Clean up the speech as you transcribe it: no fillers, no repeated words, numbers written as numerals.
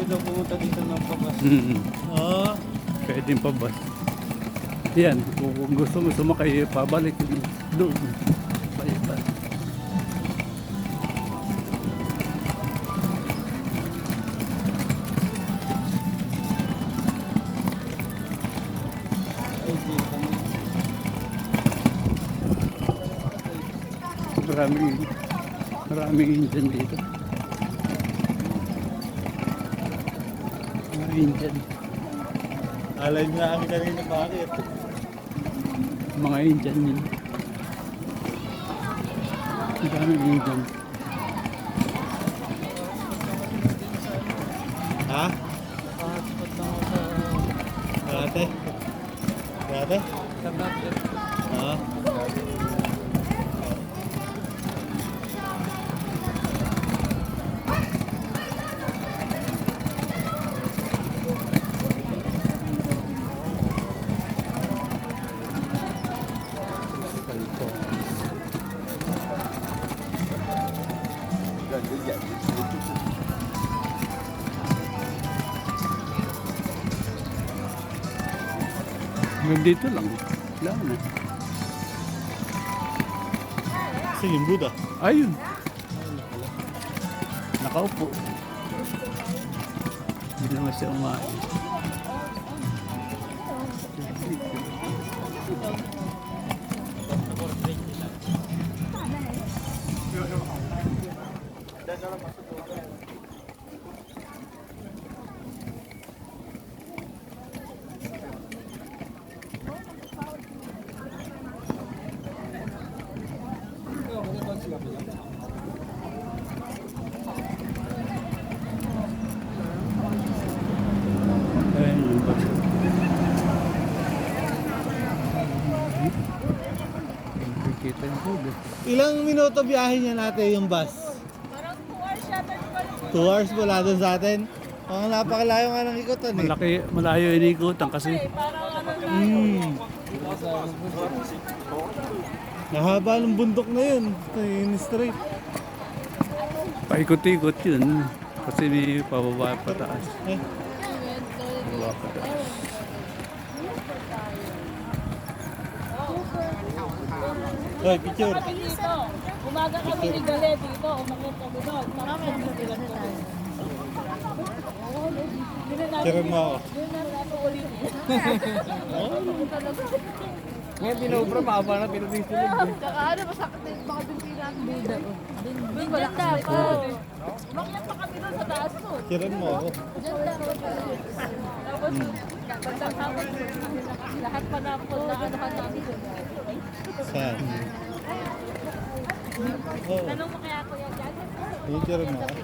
daw pumunta dito ng pabas. Oo. Pwedeng pabas. Yan, kung gusto mo sumakay, pabalik doon. Paiba. Ay, dito na. Maraming Indian dito. Mga Indian. Alay nga kami kanina bakit? Mga Indian yun. Ang daming Indian. Ha? Passport lang ako sa... Karate? Karate? sa Backlet. Ha? Nandito lang. Wala na. Sige, yung Buddha. Ayun. Nakaupo. Hindi naman siya umain. Ayun yung bus. Nakikita yung tubig. Ilang minuto biyahe niya natin yung bus? Parang 2 hours yata yung balik. 2 hours wala doon sa atin? Ang napakalayo nga ng ikutan eh. Malayo inikutan kasi Parang ano lang. Nahaba ng bundok na yun. Yung straight. paikot-ikot yun. Kasi may pababa pataas. Eh, Pababa pataas. Hoy, picture. Kami dito. Umaga kami ni Gale dito. Umakit kami doon. Marami ang natilan ko. Picture mo ako. Yun na nato ulit. Ngayon, binobra, mahaba na pinag-isilid. Tsaka ano, masakit din. Baka binti natin buda. Bin ganda po. Umakyat pa kami doon sa taas ko. Picture mo ako. Ganda po. Tapos, bandang hapon, lahat pa na po na ano ka namin. Saan? Oo. Tanong mo kaya kuya dyan? Picture mo ako.